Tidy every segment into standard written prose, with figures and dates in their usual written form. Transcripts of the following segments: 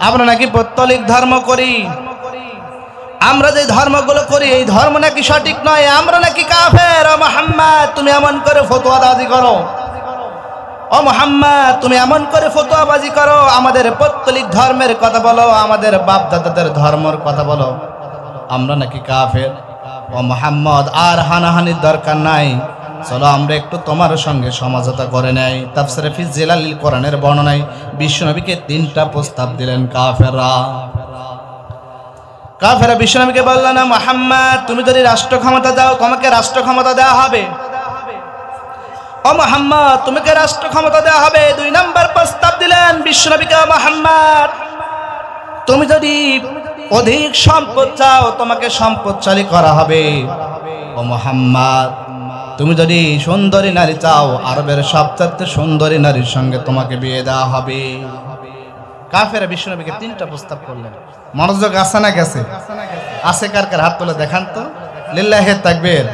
আমরা নাকি পৌত্তলিক ধর্ম করি, আমরা যে ধর্মগুলো করি এই ধর্ম নাকি সঠিক নয়, আমরা নাকি কাফের। ও মুহাম্মদ তুমি এমন করে ফতোয়াবাজি করো, ও মুহাম্মদ তুমি এমন করে ফতোয়াবাজি করো, আমাদের পৌত্তলিক ধর্মের কথা বলো, আমাদের বাপ দাদাদের ধর্মের কথা বলো, আমরা নাকি কাফের। ও মুহাম্মদ আর হানাহানির দরকার নাই, চলো আমরা একটু তোমার সঙ্গে সমঝোতা করে নেই। তাফসীরে ফি জিলালিল কোরআনের বর্ণনায় বিশ্বনবীকে 3টা প্রস্তাব দিলেন কাফেররা। কাফেররা বিশ্বনবীকে বলল না মুহাম্মদ তুমি যদি রাষ্ট্র ক্ষমতা দাও তোমাকে রাষ্ট্র ক্ষমতা দেওয়া হবে। ও মুহাম্মদ তোমাকে রাষ্ট্র ক্ষমতা দেওয়া হবে। 2 নম্বর প্রস্তাব দিলেন বিশ্বনবীকে, মুহাম্মদ তুমি যদি অধিক সম্পদ চাও তোমাকে সম্পদশালী করা হবে। ও মুহাম্মদ তুমি যদি সুন্দরী নারী চাও আরবের সবচেয়ে সুন্দরী নারীর সঙ্গে তোমাকে বিয়ে দেওয়া হবে। কাফেররা বিশ্বনবীকে 3টা প্রস্তাব করলেন। মনোযোগ আছে না গেছে? আছে কার কার হাত তুলে দেখান তো। লিল্লাহি তাকবীর,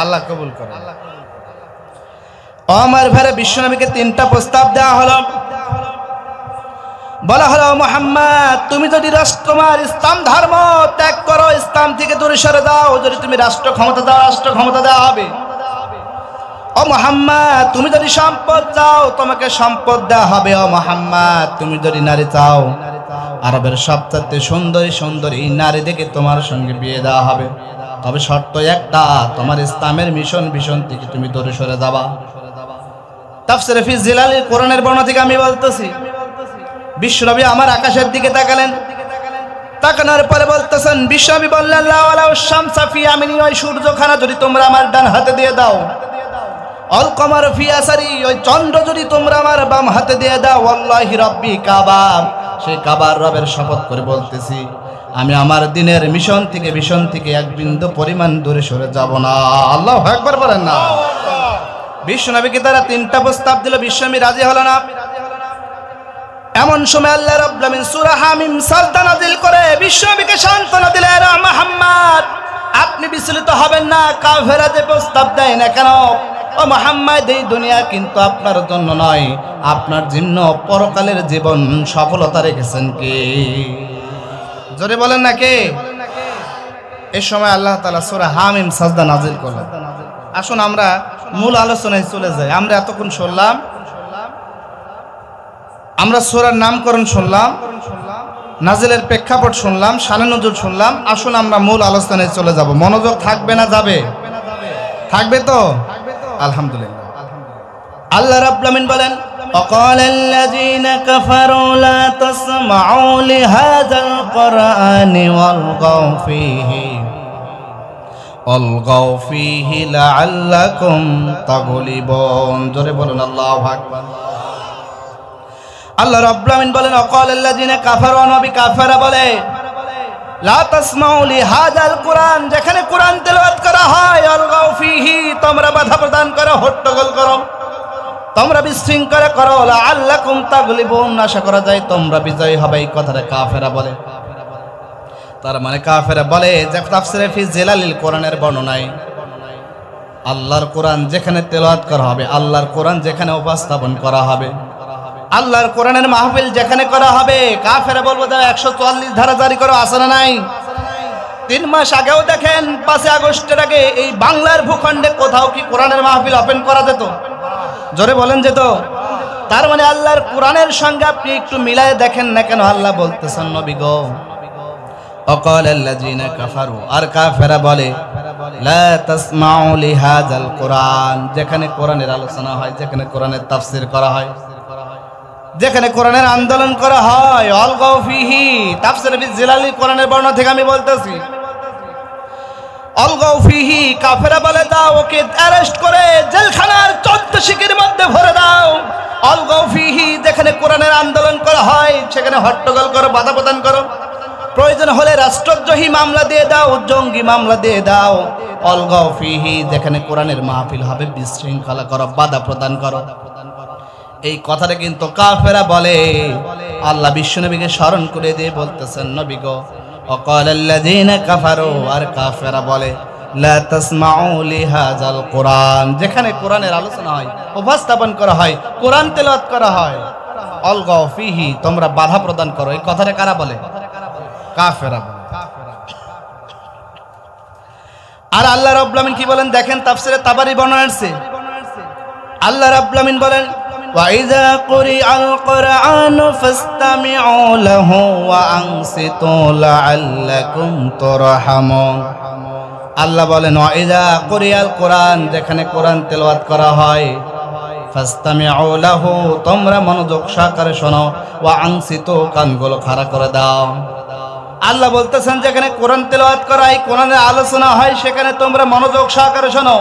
আল্লাহ কবুল করে। আমার ভাইরা বিশ্বনবীকে 3টা প্রস্তাব দেওয়া হলো। বলা হলো মুহাম্মদ তুমি যদি তোমার ইসলাম ধর্ম ত্যাগ করো, ইসলাম থেকে দূরে সরে যাও, যদি তুমি রাষ্ট্র ক্ষমতা দাও রাষ্ট্র ক্ষমতা দেওয়া হবে। ও মুহাম্মদ তুমি যদি সম্পদ চাও তোমাকে সম্পদ দেওয়া হবে। ও মুহাম্মদ তুমি যদি নারী চাও আরবের সবচেয়ে সুন্দরী সুন্দরী নারী দেখে তোমার সঙ্গে বিয়ে দেওয়া হবে, তবে শর্ত একটা, তোমার ইসলামের মিশন থেকে তুমি দূরে সরে যাবা। তাফসীরে ফি জিলালিল কোরআনের বর্ণনা থেকে আমি বলতেছি, বিশ্বনবী আমার আকাশের দিকে তাকালেন, তাকানোর পরে বলতেছেন, বিশ্বনবী বললেন লা ওয়ালা শামসা ফি আমিনি, ওই সূর্যখানা যদি তোমরা আমার ডান হাতে দিয়ে দাও, অল কমার ফি আসারি, ওই চন্দ্র যদি তোমরা আমার বাম হাতে দিয়ে দাও, ওয়াল্লাহি রাব্বি কাবা, সেই কাবার রবের শপথ করে বলতেছি আমি আমার দিনের মিশন থেকে এক বিন্দু পরিমাণ দূরে সরে যাব না। আল্লাহু আকবার বলেন না। বিশ্বনবীকে তারা 3টা প্রস্তাব দিল, বিশ্বনবী রাজি হলো না। এমন সময় আল্লাহ রাব্বুল আলামিন সূরা হামিম সাজদা নাযিল করে বিশ্বনবীকে সান্ত্বনা দিলেন, মুহাম্মদ আপনি বিচলিত হবেন না, কাফেররা যে প্রস্তাব দেয় না কেন, ও মুহাম্মদ এই দুনিয়া কিন্তু আপনার জন্য নয়, আপনার জন্য পরকালের জীবন সফলতা রেখেছেন কে? জোরে বলেন না কে? এই সময় আল্লাহ তাআলা সূরা হামিম সাজদা নাযিল করলেন। আসুন আমরা মূল আলোচনায় চলে যাই। আমরা এতক্ষণ শুনলাম, আমরা সূরার নামকরণ শুনলাম, নাজিলের প্রেক্ষাপট শুনলাম, শানে নুজুল শুনলাম। আসুন আমরা মূল আলোচনায় চলে যাব। মনোযোগ থাকবে না যাবে? থাকবে তো? আলহামদুলিল্লাহ। আল্লাহ রাব্বুল আমিন বলেন, ওয়াকালাল্লাযীনা কাফারু লা তাসমাউ লিহাযাল কুরআনি ওয়ালগাউ ফীহি লাআল্লাকুম তাগলিবুন। জোরে বলুন আল্লাহু আকবার। আল্লাহ রাব্বুল আমিন বলেন, ওয়াকালাল্লাযীনা কাফারু, নবী কাফেররা বলে, লা তাসমাউ লিহাযাল কুরআন, যেখানে কুরআন তেলাওয়াত করা হয়, আলগাউ ফীহি তোমরা বাধা প্রদান করো, হট্টগোল করো, তোমরা বিশৃঙ্খলা করো, লাআল্লাকুম তাগলিবুন আশা করা যায় তোমরা বিজয়ী হবে। এই কথাটা কাফেররা বলে। তার মানে কাফেররা বলে যে তাফসীরে ফি জিলালিল কোরআনের বর্ণনায় আল্লাহর কোরআন যেখানে তেলাওয়াত করা হবে, আল্লাহর কোরআন যেখানে উপস্থাপন করা হবে, আল্লাহর কোরআনের মাহফিল যেখানে করা হবে, কাফেররা বলবো যে 144 ধারা জারি করো, আছে না নাই? 3 মাস আগেও দেখেন 5 আগস্টের আগে এই বাংলার ভূখণ্ডে কোথাও কি কোরআনের মাহফিল ওপেন করা যেত? জোরে বলেন যেত? তার মানে আল্লাহর কোরআনের সঙ্গে আপনি একটু মিলায়ে দেখেন না কেন আল্লাহ বলতেছেন নবী গো, ওয়াকালাল্লাযীনা কাফারু, আর কাফেররা বলে, লা তাসমাউ লিহাযাল কুরআন, যেখানে কোরআনের আলোচনা হয়, যেখানে কোরআনের তাফসীর করা হয়, যেখানে কোরআনের আন্দোলন করা হয়, আলগাউ ফীহি, তাফসীরে ফি জিলালিল কোরআনের বর্ণনা থেকে আমি বলতেছি, আলগাউ ফীহি কাফেররা বলে দাও ওকে অ্যারেস্ট করে জেলখানার 14 শিকের মধ্যে ভরে দাও। আলগাউ ফীহি যেখানে কোরআনের আন্দোলন করা হয় সেখানে হট্টগোল করো, বাধা প্রদান করো, প্রয়োজন হলে রাষ্ট্রদ্রোহী মামলা দিয়ে দাও, জঙ্গি মামলা দিয়ে দাও। আলগাউ ফীহি যেখানে কোরআনের মাহফিল হবে বিশৃঙ্খলা করো, বাধা প্রদান করো। এই কথাটা কিন্তু কাফেররা বলে। আল্লাহ বিশ্বনবীকে স্মরণ করে দিয়ে বলতেছেন, নবী গো, ওয়াকালাল্লাযীনা কাফারু, আর কাফেররা বলে, লা তাসমাউ লিহাযাল কুরআন, যেখানে কোরআনের আলোচনা হয়, উপস্থাপন করা হয়, কোরআন তেলাওয়াত করা হয়, অলগাও ফিহি, তোমরা বাধা প্রদান করো। এই কথাটা কারা বলে? কাফেরা বলে। আর আল্লাহ রাব্বুল আমিন কি বলেন দেখেন, তাফসিরে তাবারি বর্ণনা আছে, আল্লাহ রাব্বুল আমিন বলেন ওয়াইযা কুরিআল কুরআনু ফাসতামিউ লাহু ওয়া আনসিতু লাআল্লাকুম তুরহামুন। আল্লাহ বলেন ওয়াইযা কুরিআল কুরআন, যেখানে কোরআন তেলাওয়াত করা হয়, ফাসতামিউ লাহু, তোমরা মনোযোগ সহকারে শোনো, ওয়া আনসিতু, কানগুলো খাড়া করে দাও। আল্লাহ বলতেছেন যেখানে কোরআন তেলাওয়াত করা হয়, কোরআনের আলোচনা হয়, সেখানে তোমরা মনোযোগ সহকারে শোনো।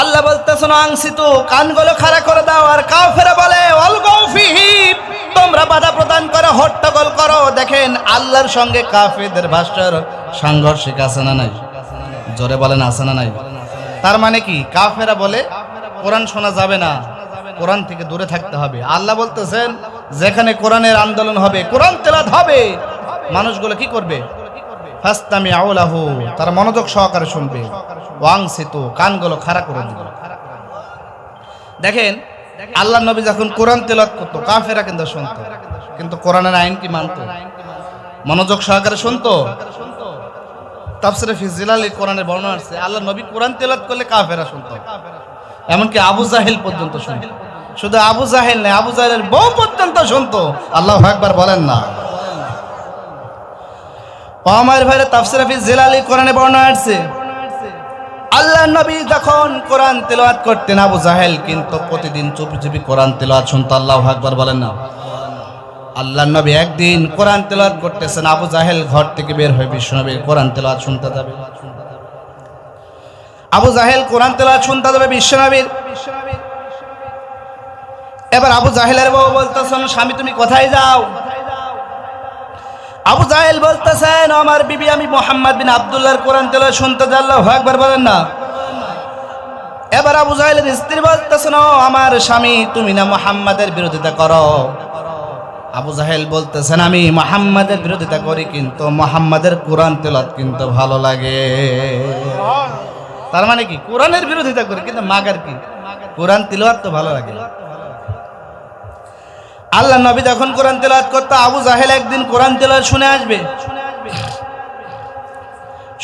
আল্লাহ বলতেছেন আনসিতু, কানগুলো খাড়া করে দাও। আর কাফেরা বলে অলগাও ফিহি, তোমরা বাধা প্রদান করো, হট্টগোল করো। দেখেন আল্লাহর সঙ্গে কাফেরদের ভাষার সাংঘর্ষিক আছে না নাই? জোরে বলেন আছে না নাই? তার মানে কি? কাফেরা বলে কোরআন শোনা যাবে না, কোরআন থেকে দূরে থাকতে হবে। আল্লাহ বলতেছেন যেখানে কোরআনের আন্দোলন হবে, কোরআন তেলাওয়াত হবে, মানুষগুলো কি করবে? ফাসতামিউ লাহু, তারা মনোযোগ সহকারে শুনবে, ওয়াংসিতু, কানগুলো খাড়া করে দিবে। দেখেন আল্লাহর নবী যখন কোরআন তেলাওয়াত করতো, কাফেরা কিন্তু শুনতো, কিন্তু কোরআনের আইন কি মানতো? মনোযোগ সহকারে শুনতো। তাফসিরে ফি জিলালি কোরআনের বর্ণনা আছে, আল্লাহর নবী কোরআন তেলাওয়াত করলে কাফেরা শুনতো, এমনকি আবু জাহেল পর্যন্ত শুনতো। শুধু আবু জাহেল নয়, আবু জাহেলের বউ পর্যন্ত শুনতো। আল্লাহু আকবার বলেন না। ও আমার ভাইরা, তাফসিরে ফি জিলালি কোরআনে বর্ণনা আছে, আল্লাহর নবী যখন কোরআন তেলাওয়াত করতেন, আবু জাহেল কিন্তু প্রতিদিন চুপি চুপি কোরআন তেলাওয়াত শুনতো। আল্লাহু আকবার বলেন না। আল্লাহর নবী একদিন কোরআন তেলাওয়াত করতেছেন, আবু জাহেল ঘর থেকে বের হয়ে বিশ্বনবীর কোরআন তেলাওয়াত শুনতে যাবে। আবু জাহেল কোরআন তেলাওয়াত শুনতে যাবে বিশ্বনবীর। এবার আবু জাহেলের বউ বলতেছেন, স্বামী তুমি কোথায় যাও? আবু জাহেল বলতেছেন, আমার বিবি আমি মুহাম্মদ বিন আব্দুল্লাহর কোরআন তেলাওয়াত শুনতে যাই। আল্লাহু আকবার বলেন না। এবার আবু জাহেলের স্ত্রী বলতেছেন, আমার স্বামী তুমি না মুহাম্মাদের বিরোধিতা করো? আবু জাহেল বলতেছেন, আমি মুহাম্মাদের বিরোধিতা করি, কিন্তু মুহাম্মাদের কোরআন তেলাওয়াত কিন্তু ভালো লাগে। তার মানে কি? কোরআনের বিরোধিতা করি, কিন্তু মাগার কি? কোরআন তেলাওয়াত তো ভালো লাগে। আল্লাহ নবী যখন কোরআন তেলাওয়াত করতো, আবু জাহেল একদিন কোরআন তেলাওয়াত শুনে আসবে।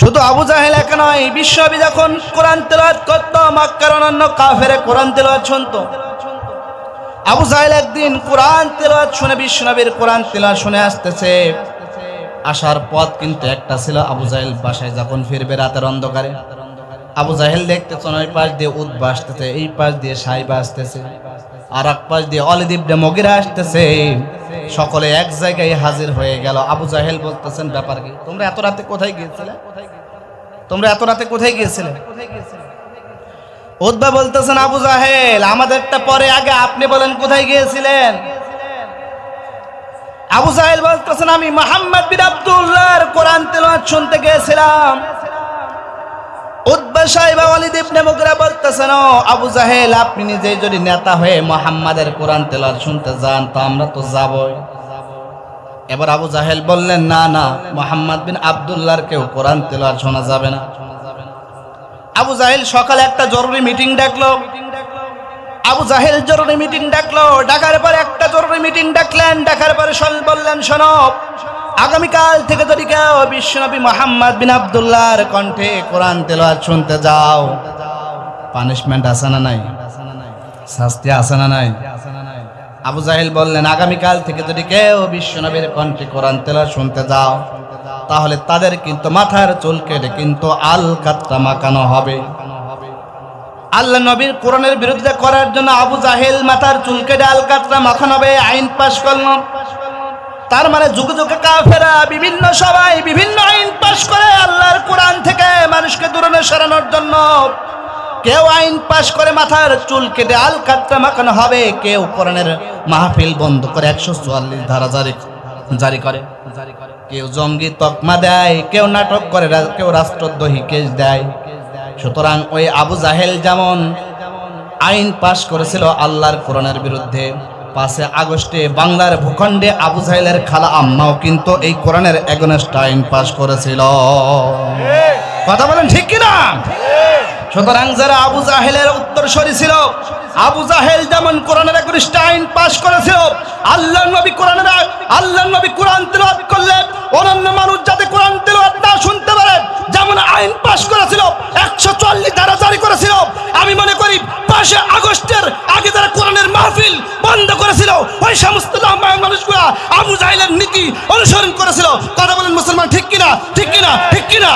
শুধু আবু জাহেল একা নয়, বিশ্বনবী যখন কোরআন তেলাওয়াত করতো, মক্কার অন্যান্য কাফেরে কোরআন তেলাওয়াত শুনতো। আবু জাহেল একদিন কোরআন তেলাওয়াত শুনে, বিশ্বনবীর কোরআন তেলাওয়াত শুনে আসতেছে। আসার পথ কিন্তু একটা ছিল। আবু জাহেল বাসায় যখন ফিরবে রাতের অন্ধকারে, আবু জাহেল দেখতেছে ওই পাশ দিয়ে উতবা আসতেছে, এই পাশ দিয়ে সাইবা আসতেছে, আর এক পাশ দিয়ে ওয়ালিদ ইবনে মুগিরা আসতেছে। সকলে এক জায়গায় হাজির হয়ে গেল। আবু জাহেল বলতেছেন, ব্যাপার কি? তোমরা এত রাতে কোথায় গিয়েছিলে? তোমরা এত রাতে কোথায় গিয়েছিলে? উতবা বলতেছেন, আবু জাহেল আমাদেরটা পরে, আগে আপনি বলেন কোথায় গিয়েছিলেন? আবু জাহেল বলতেছেন, আমি মুহাম্মদ বিন আব্দুল্লাহর কোরআন তেলাওয়াত শুনতে গিয়েছিলাম। উতবা সাহেবা ওয়ালিদ ইবনে মুগিরা বলতেছেন, আবু জাহেল আপনি নিজেই যদি নেতা হয়ে মুহাম্মাদের কোরআন তেলাওয়াত শুনতে যান, তো আমরা তো যাবই। এবার আবু জাহেল বললেন, না না, মুহাম্মদ বিন আব্দুল্লাহর কেউ কোরআন তেলাওয়াত শোনা যাবে না। আবু জাহেল সকালে একটা জরুরি মিটিং ডাকলো। আবু জাহেল জরুরি মিটিং ডাকলো, ডাকার পরে একটা জরুরি মিটিং ডাকলেন। ডাকার পরে বললেন, শোনো, আগামীকাল থেকে যদি কেউ বিশ্বনবী মুহাম্মদ বিন আব্দুল্লাহর কণ্ঠে কোরআন তেলাওয়াত শুনতে যাও, পানিশমেন্ট আছে না নাই? শাস্তি আছে না নাই? আবু জাহেল বললেন, আগামীকাল থেকে যদি কেউ বিশ্বনবীর কণ্ঠে কোরআন তেলাওয়াত শুনতে যাও, তাহলে তাদের কিন্তু মাথার চুল কেটে কিন্তু আল কাতরা মাখানো হবে। আল্লাহ নবীর কোরআনের বিরোধিতা করার জন্য আবু জাহেল মাথার চুল কেটে আল কাতরা মাখানো হবে আইন পাশ করল। তার মানে যুগে যুগে কাফেরা বিভিন্ন সবাই বিভিন্ন আইন পাশ করে আল্লাহর কোরআন থেকে মানুষকে দূরে সরানোর জন্য। কেউ আইন পাশ করে মাথার চুল কেটে আল কাতরা মাখানো হবে, কেউ কোরআনের মাহফিল বন্ধ করে 144 ধারা জারি করে, কেউ জঙ্গি তকমা দেয়, কেউ নাটক করে, কেউ রাষ্ট্রদ্রোহী কেস দেয়। সুতরাং ওই আবু জাহেল যেমন আইন পাশ করেছিল আল্লাহর কোরআনের বিরুদ্ধে, 5 আগস্টে বাংলার ভূখণ্ডে আবু জাহেলের খালা আম্মাও কিন্তু এই কোরআনের এগেনস্ট আইন পাশ করেছিল। কথা বলেন ঠিক কিনা? সুতরাং যারা আবু জাহেলের উত্তরসূরি ছিল, আবু জাহেল যেমন কোরআনের 21টা আইন পাশ করেছিল, আল্লাহর নবী কোরআন তেলাওয়াত করলে অন্যান্য মানুষ যাতে কোরআন তেলাওয়াত না শুনতে পারে যেমন আইন পাশ করেছিল, 144 ধারা জারি করেছিল। আমি মনে করি 5 আগস্টের আগে যারা কোরআনের মাহফিল বন্ধ করেছিল ওই সমস্ত মানুষগুলা আবু জাহেলের নীতি অনুসরণ করেছিল। কথা বলেন মুসলমান, ঠিক কিনা? ঠিক কিনা? ঠিক কিনা?